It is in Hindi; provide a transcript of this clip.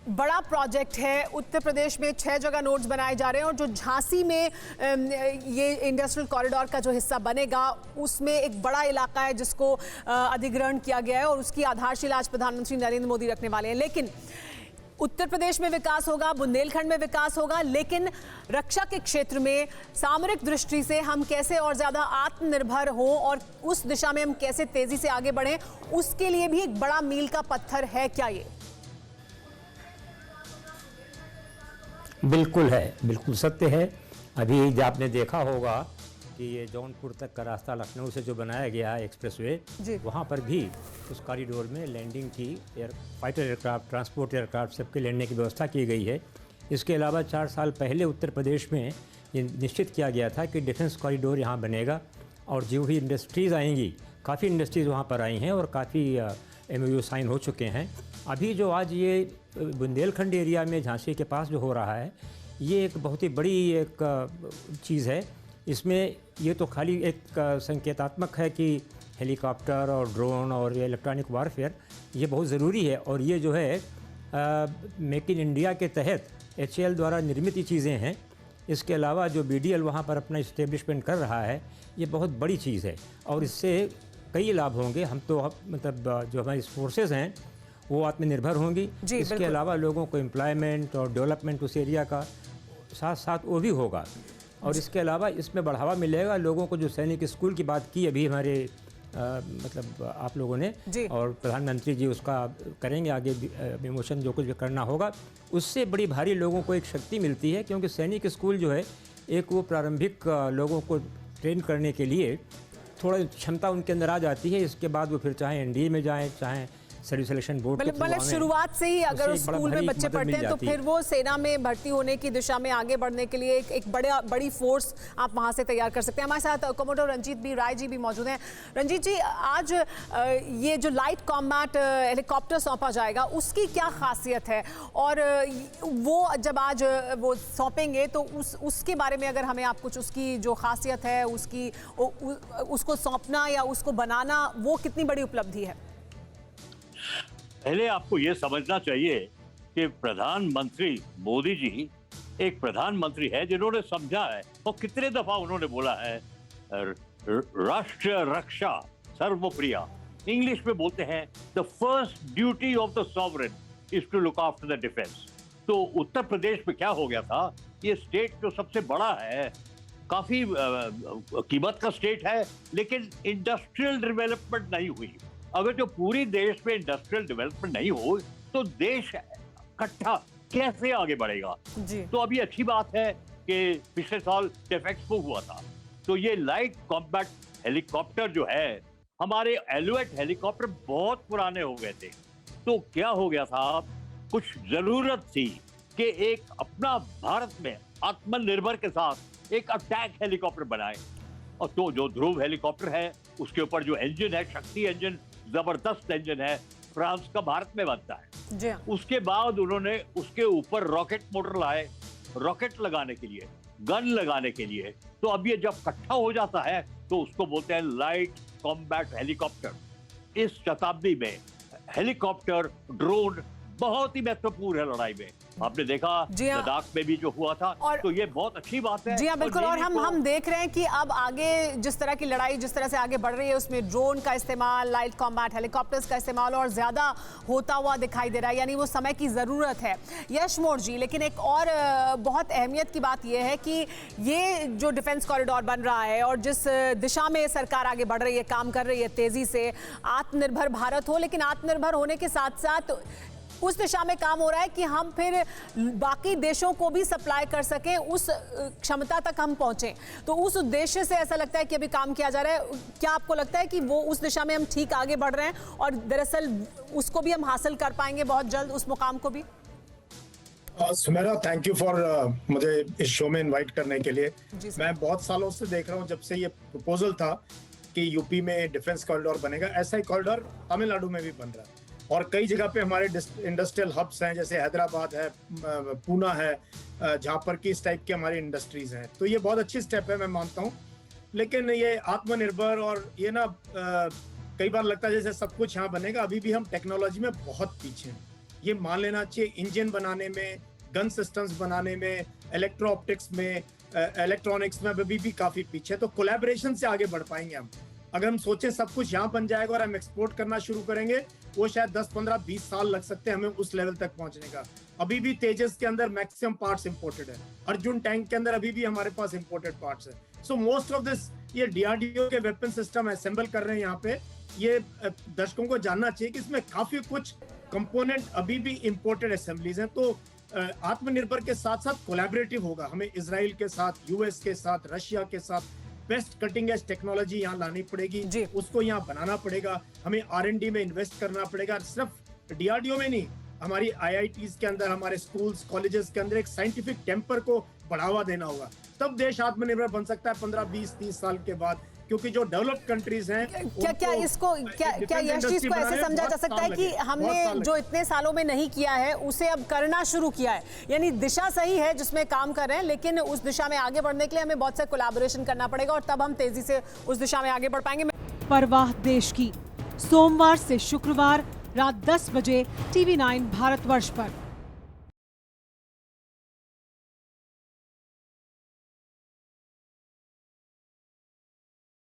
बड़ा प्रोजेक्ट है। उत्तर प्रदेश में 6 जगह नोड्स बनाए जा रहे हैं और जो झांसी में ये इंडस्ट्रियल कॉरिडोर का जो हिस्सा बनेगा उसमें एक बड़ा इलाका है जिसको अधिग्रहण किया गया है और उसकी आधारशिला आज प्रधानमंत्री नरेंद्र मोदी रखने वाले हैं। लेकिन उत्तर प्रदेश में विकास होगा, बुंदेलखंड में विकास होगा, लेकिन रक्षा के क्षेत्र में सामरिक दृष्टि से हम कैसे और ज्यादा आत्मनिर्भर हों और उस दिशा में हम कैसे तेजी से आगे बढ़ें, उसके लिए भी एक बड़ा मील का पत्थर है क्या ये? बिल्कुल है, बिल्कुल सत्य है। अभी आपने देखा होगा कि ये जौनपुर तक का रास्ता लखनऊ से जो बनाया गया है एक्सप्रेसवे, वहाँ पर भी उस कॉरिडोर में लैंडिंग की फाइटर एयरक्राफ्ट, ट्रांसपोर्ट एयरक्राफ्ट सबके लैंडने की व्यवस्था की गई है। इसके अलावा 4 साल पहले उत्तर प्रदेश में ये निश्चित किया गया था कि डिफेंस कॉरिडोर यहाँ बनेगा और जो भी इंडस्ट्रीज़ आएंगी, काफ़ी इंडस्ट्रीज़ वहाँ पर आई हैं और काफ़ी MOU साइन हो चुके हैं। अभी जो आज ये बुंदेलखंड एरिया में झांसी के पास जो हो रहा है, ये एक बहुत ही बड़ी एक चीज़ है। इसमें ये तो खाली एक संकेतात्मक है कि हेलीकॉप्टर और ड्रोन और ये इलेक्ट्रॉनिक वारफेयर ये बहुत ज़रूरी है और ये जो है मेक इन इंडिया के तहत HAL द्वारा निर्मित ये चीज़ें हैं। इसके अलावा जो BDL वहाँ पर अपना इस्टेब्लिशमेंट कर रहा है, ये बहुत बड़ी चीज़ है और इससे कई लाभ होंगे। हम तो मतलब जो हमारी फोर्सेस हैं वो आत्मनिर्भर होंगी। इसके अलावा लोगों को एम्प्लॉयमेंट और डेवलपमेंट उस एरिया का साथ साथ वो भी होगा और इसके अलावा इसमें बढ़ावा मिलेगा लोगों को। जो सैनिक स्कूल की बात की अभी हमारे मतलब आप लोगों ने, और प्रधानमंत्री जी उसका करेंगे आगे विमोचन, जो कुछ भी करना होगा उससे बड़ी भारी लोगों को एक शक्ति मिलती है, क्योंकि सैनिक स्कूल जो है एक वो प्रारंभिक लोगों को ट्रेन करने के लिए थोड़ा क्षमता उनके अंदर आ जाती है। इसके बाद वो फिर चाहे NDA में जाएँ, चाहे सर्विस सिलेक्शन बोर्ड के मतलब शुरुआत से ही अगर उस स्कूल में बच्चे पढ़ते हैं तो फिर वो सेना में भर्ती होने की दिशा में आगे बढ़ने के लिए एक बड़ी फोर्स आप वहां से तैयार कर सकते हैं। हमारे साथ कमोडोर रंजीत बी राय जी भी मौजूद हैं। रंजीत जी, आज ये जो लाइट कॉम्बैट हेलीकॉप्टर सौंपा जाएगा उसकी क्या खासियत है और वो जब आज वो सौंपेंगे तो उसके बारे में अगर हमें आप कुछ उसकी जो खासियत है उसको सौंपना या उसको बनाना, वो कितनी बड़ी उपलब्धि है? पहले आपको यह समझना चाहिए कि प्रधानमंत्री मोदी जी एक प्रधानमंत्री है जिन्होंने समझा है, और कितने दफा उन्होंने बोला है राष्ट्रीय रक्षा सर्वोप्रिया। इंग्लिश में बोलते हैं the first duty of the sovereign is to look after the defence. तो उत्तर प्रदेश में क्या हो गया था, ये स्टेट जो सबसे बड़ा है, काफी कीमत का स्टेट है, लेकिन इंडस्ट्रियल डेवलपमेंट नहीं हुई। अगर जो पूरी देश में इंडस्ट्रियल डेवलपमेंट नहीं हो तो देश इकट्ठा कैसे आगे बढ़ेगा जी। तो अभी अच्छी बात है कि पिछले साल टेफेक्सपो हुआ था, तो ये लाइट कॉम्बैट हेलीकॉप्टर जो है, हमारे एलुएट हेलीकॉप्टर बहुत पुराने हो गए थे। तो क्या हो गया था, कुछ जरूरत थी कि एक अपना भारत में आत्मनिर्भर के साथ एक अटैक हेलीकॉप्टर बनाए। और तो जो ध्रुव हेलीकॉप्टर है उसके ऊपर जो इंजन है, शक्ति इंजन, जबरदस्त इंजन है, फ्रांस का भारत में बनता है जी। उसके बाद उन्होंने उसके ऊपर रॉकेट मोटर लाए, रॉकेट लगाने के लिए, गन लगाने के लिए। तो अब ये जब इकट्ठा हो जाता है तो उसको बोलते हैं लाइट कॉम्बैट हेलीकॉप्टर। इस शताब्दी में हेलीकॉप्टर, ड्रोन बहुत ही महत्वपूर्ण है लड़ाई में। आपने देखा लद्दाख में भी जो हुआ था, तो ये बहुत अच्छी बात है। जी हाँ, बिल्कुल। और हम देख रहे हैं कि अब आगे जिस तरह की लड़ाई जिस तरह से आगे बढ़ रही है, उसमें ड्रोन का इस्तेमाल, लाइट कॉम्बैट हेलीकॉप्टर्स का इस्तेमाल और ज्यादा होता हुआ दिखाई दे रहा है, यानी वो समय की जरूरत है। यशमोर जी, लेकिन एक और बहुत अहमियत की बात यह है कि ये जो डिफेंस कॉरिडोर बन रहा है और जिस दिशा में सरकार आगे बढ़ रही है, काम कर रही है तेजी से, आत्मनिर्भर भारत हो, लेकिन आत्मनिर्भर होने के साथ साथ उस दिशा में काम हो रहा है कि हम फिर बाकी देशों को भी सप्लाई कर सकें, उस क्षमता तक हम पहुंचें। तो उस उद्देश्य से ऐसा लगता है कि अभी काम किया जा रहा है। क्या आपको लगता है कि वो उस दिशा में हम ठीक आगे बढ़ रहे हैं और दरअसल उसको भी हम हासिल कर पाएंगे बहुत जल्द, उस मुकाम को भी? सुमेरा, थैंक यू फॉर मुझे इस शो में इन्वाइट करने के लिए। मैं बहुत सालों से देख रहा हूँ, जब से ये प्रपोजल था कि यूपी में डिफेंस कॉरिडोर बनेगा, ऐसा ही कॉरिडोर तमिलनाडु में भी बन रहा है और कई जगह पे हमारे इंडस्ट्रियल हब्स हैं, जैसे हैदराबाद है, पूना है, जहाँ पर की इस टाइप की हमारी इंडस्ट्रीज हैं। तो ये बहुत अच्छी स्टेप है, मैं मानता हूँ। लेकिन ये आत्मनिर्भर और ये ना कई बार लगता है जैसे सब कुछ यहाँ बनेगा, अभी भी हम टेक्नोलॉजी में बहुत पीछे हैं। ये मान लेना चाहिए इंजन बनाने में, गन सिस्टम्स बनाने में, इलेक्ट्रो ऑप्टिक्स में, इलेक्ट्रॉनिक्स में अभी भी काफी पीछे। तो कोलैबोरेशन से आगे बढ़ पाएंगे हम। अगर हम सोचें सब कुछ यहाँ बन जाएगा और हम एक्सपोर्ट करना शुरू करेंगे, वो शायद 10, 15, 20 साल लग सकते हैं हमें उस लेवल तक पहुंचने का। अभी भी तेजस के अंदर मैक्सिमम पार्ट्स इंपोर्टेड है, अर्जुन टैंक के अंदर अभी भी हमारे पास इंपोर्टेड पार्ट्स है। सो मोस्ट ऑफ दिस ये डीआरडीओ के वेपन सिस्टम असेंबल कर रहे हैं यहाँ पे। ये दर्शकों को जानना चाहिए कि इसमें काफी कुछ कंपोनेंट अभी भी इंपोर्टेड असेंबलीज हैं। तो आत्मनिर्भर के साथ साथ कोलैबोरेटिव होगा, हमें इजराइल के साथ, यूएस के साथ, रशिया के साथ बेस्ट कटिंग एज टेक्नोलॉजी यहाँ लानी पड़ेगी, उसको यहाँ बनाना पड़ेगा, हमें R&D में इन्वेस्ट करना पड़ेगा। सिर्फ डीआरडीओ में नहीं, हमारी IITs के अंदर, हमारे स्कूल्स कॉलेजेस के अंदर एक साइंटिफिक टेम्पर को बढ़ावा देना होगा। तब देश आत्मनिर्भर बन सकता है 15, 20, 30 साल के बाद। क्योंकि जो डेवलप्ड कंट्रीज हैं, क्या यश चीज को ऐसे समझा जा सकता है कि हमने जो इतने सालों में नहीं किया है उसे अब करना शुरू किया है, यानी दिशा सही है जिसमें काम कर रहे हैं, लेकिन उस दिशा में आगे बढ़ने के लिए हमें बहुत सा कोलैबोरेशन करना पड़ेगा और तब हम तेजी से उस दिशा में आगे बढ़ पाएंगे। परवाह देश की, सोमवार से शुक्रवार रात 10 बजे TV9 भारतवर्ष पर।